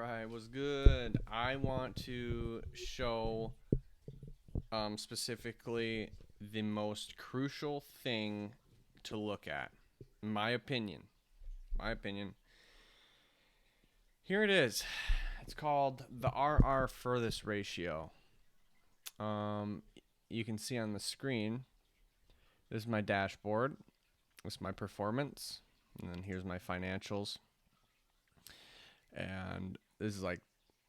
right, was good. I want to show specifically the most crucial thing to look at. My opinion. My opinion. Here it is. It's called the RR furthest ratio. Um, you can see on the screen. This is my dashboard. This is my performance. And then here's my financials. And this is like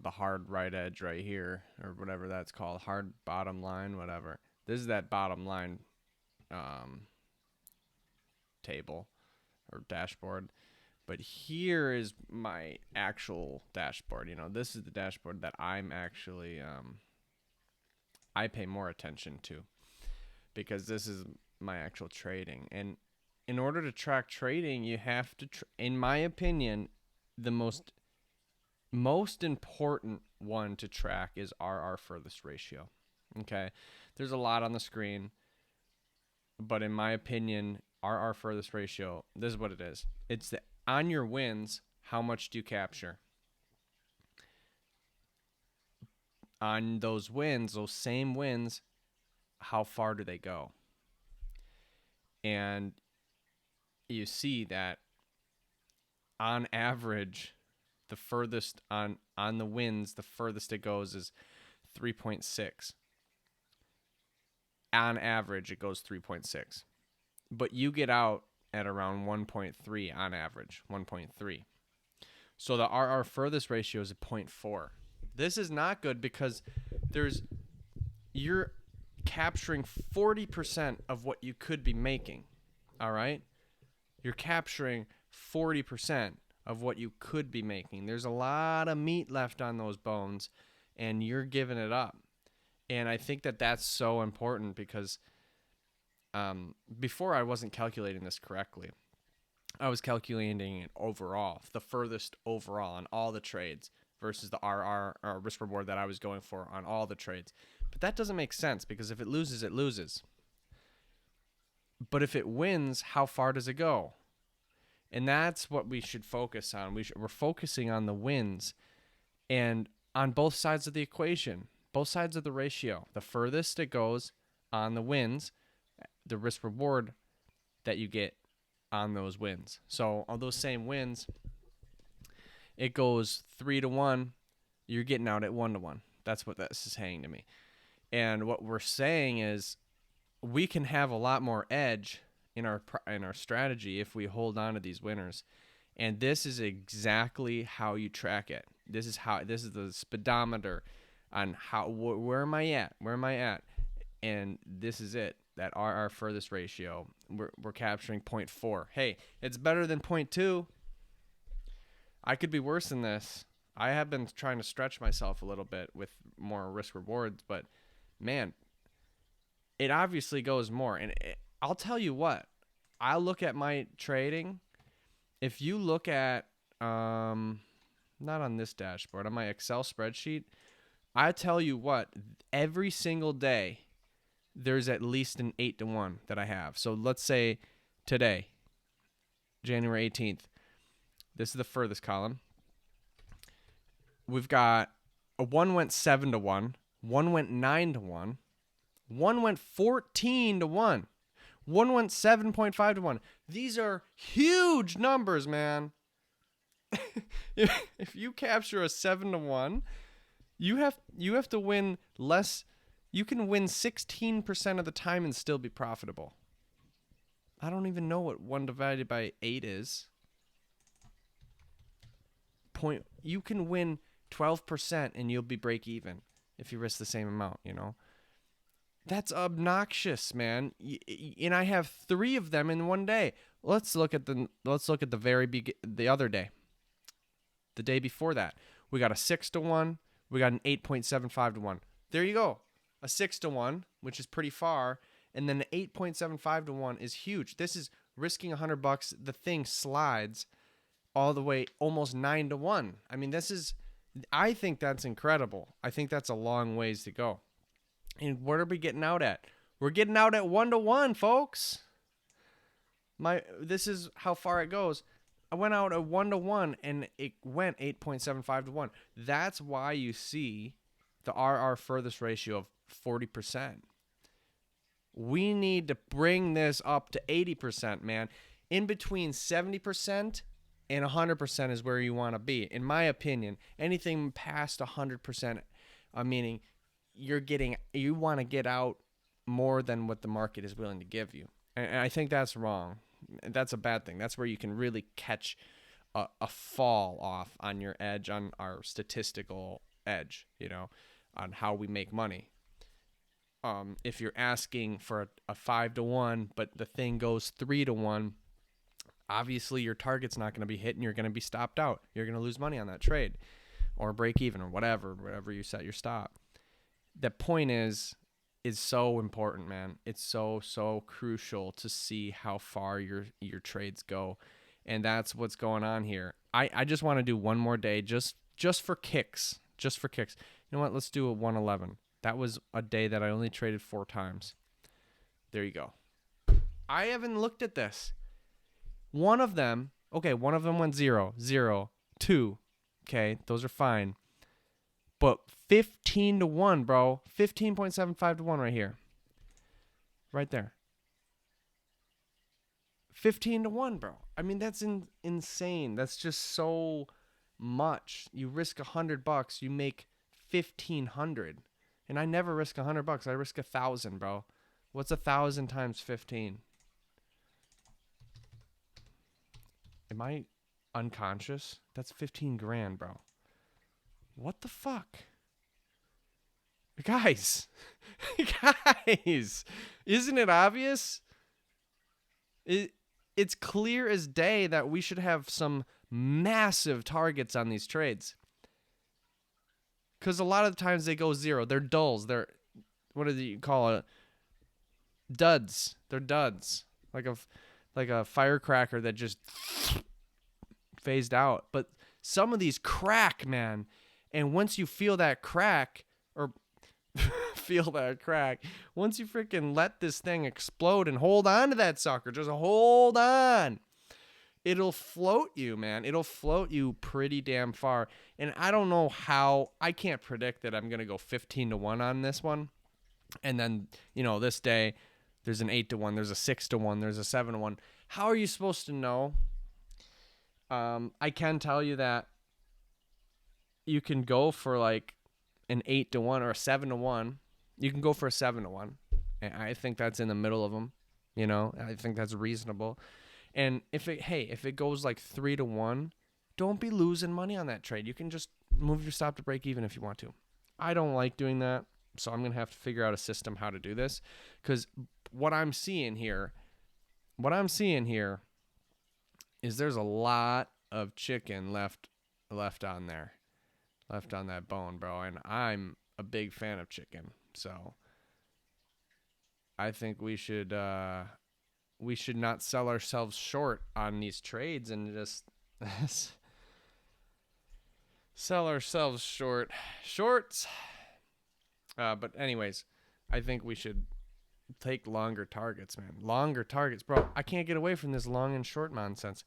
the hard right edge right here, or whatever that's called, hard bottom line, whatever. This is that bottom line table or dashboard. But here is my actual dashboard. This is the dashboard that I'm actually I pay more attention to, because this is my actual trading. And in order to track trading, you have to, in my opinion, the most important one to track is RR furthest ratio. Okay, there's a lot on the screen, but in my opinion, RR furthest ratio, this is what it is. It's the on your wins, how much do you capture? On those wins, those same wins, how far do they go? And you see that on average, the furthest on the wins, the furthest it goes is 3.6. On average, it goes 3.6. But you get out at around 1.3 on average, 1.3. So the RR furthest ratio is a 0.4. This is not good because you're capturing 40% of what you could be making. All right? You're capturing 40% of what you could be making. There's a lot of meat left on those bones, and you're giving it up. And I think that that's so important because before I wasn't calculating this correctly. I was calculating it overall, the furthest overall on all the trades versus the RR or risk reward that I was going for on all the trades. But that doesn't make sense because if it loses, it loses. But if it wins, how far does it go? And that's what we should focus on. We're focusing on the wins and on both sides of the equation, both sides of the ratio. The furthest it goes on the wins, the risk reward that you get on those wins. So on those same wins, it goes 3-1. You're getting out at 1-1. That's what this is saying to me. And what we're saying is we can have a lot more edge in our strategy if we hold on to these winners. And this is exactly how you track it. This is the speedometer on where am I at? And this is it. That RR furthest ratio, we're capturing 0.4. Hey, it's better than 0.2. I could be worse than this. I have been trying to stretch myself a little bit with more risk rewards, but man, it obviously goes more. And I'll tell you what, I look at my trading. If you look at, not on this dashboard, on my Excel spreadsheet, I tell you what, every single day, there's at least an 8-1 that I have. So let's say today, January 18th, this is the furthest column. We've got a 1 went 7-1, 1 went 9-1, 1 went 14-1, 1 went 7.5-1. These are huge numbers, man. If you capture a 7-1, you have to win less. You can win 16% of the time and still be profitable. I don't even know what 1 divided by 8 is. You can win 12% and you'll be break even if you risk the same amount, That's obnoxious, man. And I have 3 of them in one day. Let's look at the other day. The day before that. We got a 6-1, we got an 8.75-1. There you go. A 6-1, which is pretty far, and then an 8.75-1 is huge. This is risking $100. The thing slides all the way almost 9-1. I mean, I think that's incredible. I think that's a long ways to go. And what are we getting out at? We're getting out at 1-1, folks. This is how far it goes. I went out a 1-to-1 and it went 8.75 to 1. That's why you see the RR furthest ratio of 40%. We need to bring this up to 80%, man. In between 70% and 100% is where you want to be. In my opinion, anything past 100%, meaning you want to get out more than what the market is willing to give you. And I think that's wrong. That's a bad thing. That's where you can really catch a fall off on your edge, on our statistical edge, on how we make money. If you're asking for a 5-to-1, but the thing goes 3-to-1, obviously your target's not going to be hit and you're going to be stopped out. You're going to lose money on that trade or break even or whatever you set your stop. The point is so important, man. It's so crucial to see how far your trades go. And that's what's going on here. I just want to do one more day just for kicks. Just for kicks. You know what? Let's do a 111. That was a day that I only traded 4 times. There you go. I haven't looked at this. One of them went 0, 0, 2. Okay, those are fine. But 15 to 1, bro. 15.75 to 1 right here. Right there. 15 to 1, bro. I mean, that's insane. That's just so much. You risk $100, you make 1,500. And I never risk $100. I risk 1,000, bro. What's 1,000 times 15? Am I unconscious? That's 15 grand, bro. What the fuck? Guys, isn't it obvious? It's clear as day that we should have some massive targets on these trades. Because a lot of the times they go 0. They're dulls. They're, what do you call it? Duds. They're duds. Like a firecracker that just phased out. But some of these crack, man. And once you feel that crack, or once you freaking let this thing explode and hold on to that sucker, just hold on. It'll float you, man. It'll float you pretty damn far. And I don't know how. I can't predict that I'm going to go 15 to 1 on this one. And then, this day, there's an 8 to 1, there's a 6 to 1, there's a 7 to 1. How are you supposed to know? I can tell you that you can go for like an 8 to 1 or a 7 to 1. You can go for a 7 to 1. And I think that's in the middle of them. I think that's reasonable. And if it goes like 3 to 1, don't be losing money on that trade. You can just move your stop to break even if you want to. I don't like doing that, so I'm going to have to figure out a system how to do this. Because what I'm seeing here is there's a lot of chicken left on there. Left on that bone, bro. And I'm a big fan of chicken. So I think we should not sell ourselves short on these trades and just sell ourselves shorts. But anyways, I think we should take longer targets, man. Longer targets, bro. I can't get away from this long and short nonsense.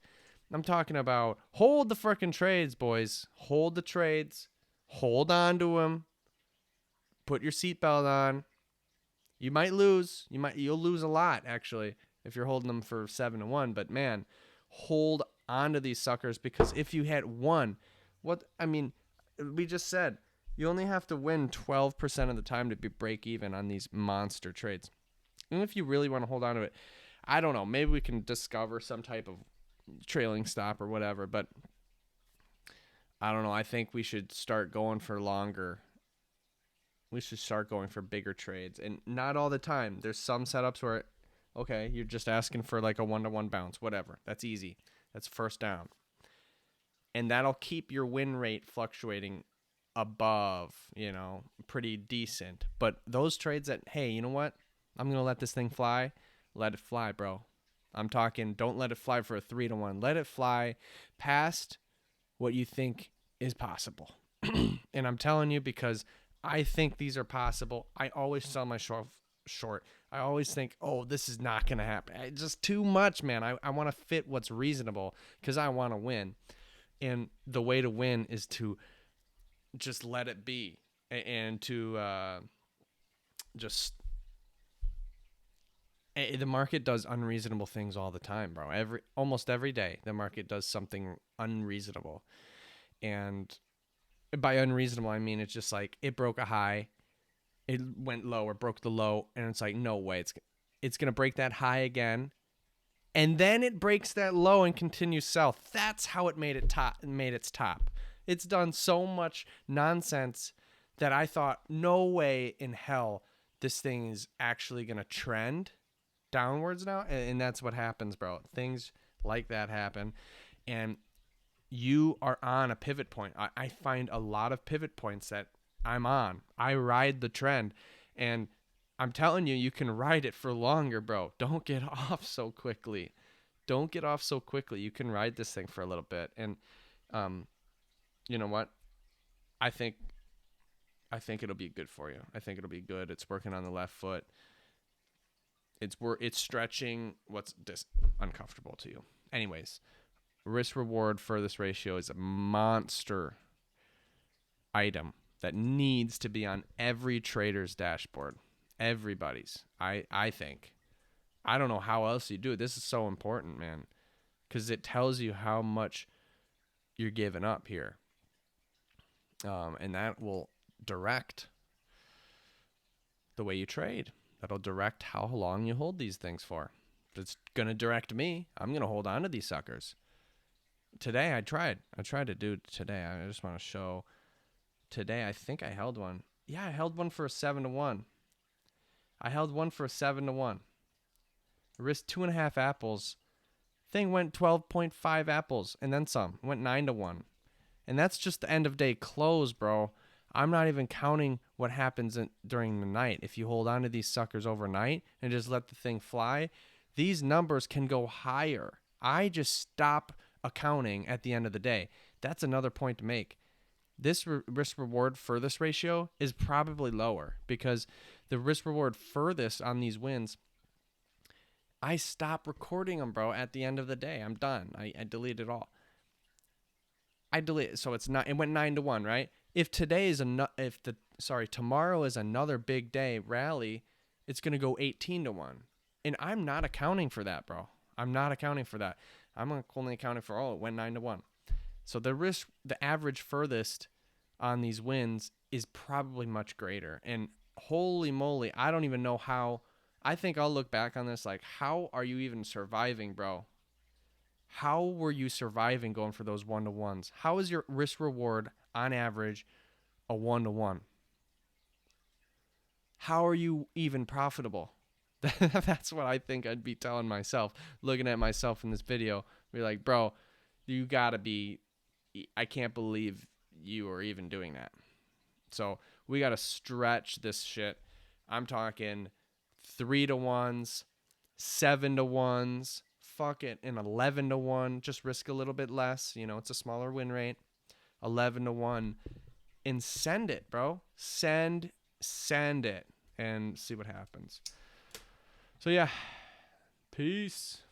I'm talking about hold the frickin' trades, boys. Hold the trades. Hold on to them. Put your seatbelt on. You might lose. You'll lose a lot, actually, if you're holding them for 7 to 1. But man, hold on to these suckers, because if you had one, we just said you only have to win 12% of the time to be break even on these monster trades. And if you really want to hold on to it, I don't know. Maybe we can discover some type of trailing stop or whatever, but I don't know. I think we should start going for longer. We should start going for bigger trades, and not all the time. There's some setups where, okay, you're just asking for like a 1-to-1 bounce, whatever. That's easy. That's first down. And that'll keep your win rate fluctuating above, pretty decent. But those trades that, hey, you know what? I'm going to let this thing fly. Let it fly, bro. I'm talking, don't let it fly for a 3 to 1. Let it fly past what you think is possible. And I'm telling you, because I think these are possible. I always sell my short. I always think, oh, this is not going to happen. Just too much, man. I want to fit what's reasonable because I want to win. And the way to win is to just let it be and to just the market does unreasonable things all the time, bro. Almost every day the market does something unreasonable. And by unreasonable, I mean it's just like it broke a high, it went low or broke the low, and it's like no way it's going to break that high again. And then it breaks that low and continues south. That's how it made its top. It's done so much nonsense that I thought no way in hell this thing is actually going to trend downwards now. And that's what happens, bro. Things like that happen. And you are on a pivot point. I find a lot of pivot points that I'm on. I ride the trend. And I'm telling you, you can ride it for longer, bro. Don't get off so quickly. Don't get off so quickly. You can ride this thing for a little bit. And you know what? I think it'll be good for you. I think it'll be good. It's working on the left foot. It's stretching what's uncomfortable to you. Anyways, risk reward furthest ratio is a monster item that needs to be on every trader's dashboard. Everybody's. I think. I don't know how else you do it. This is so important, man, because it tells you how much you're giving up here. And that will direct the way you trade. That'll direct how long you hold these things for. It's going to direct me. I'm going to hold on to these suckers. Today, I tried to do it today. I just want to show. Today, I think I held one. Yeah, I held one for a 7-1. I held one for a 7-1. Risked 2.5 apples. Thing went 12.5 apples and then some. Went 9-1. And that's just the end of day close, bro. I'm not even counting what happens during the night. If you hold on to these suckers overnight and just let the thing fly, these numbers can go higher. I just stop accounting at the end of the day. That's another point to make. This risk-reward furthest ratio is probably lower because the risk-reward furthest on these wins, I stop recording them, bro, at the end of the day. I'm done. I delete it all. I delete it. So it's not. It went 9-1, right? If tomorrow is another big day rally, it's gonna go 18-1, and I'm not accounting for that, bro. I'm not accounting for that. I'm only accounting for it went 9-1. So the average furthest on these wins is probably much greater. And holy moly, I don't even know how. I think I'll look back on this like, how are you even surviving, bro? How were you surviving going for those 1-1s? How is your risk reward on average a 1-1? How are you even profitable? That's what I think I'd be telling myself, looking at myself in this video. Be like, bro, you gotta be, I can't believe you are even doing that. So we gotta stretch this shit. I'm talking 3-1s, 7-1s, fuck it, and 11-1. Just risk a little bit less. You know, it's a smaller win rate. 11-1, and send it, bro. Send it, and see what happens. So yeah, peace.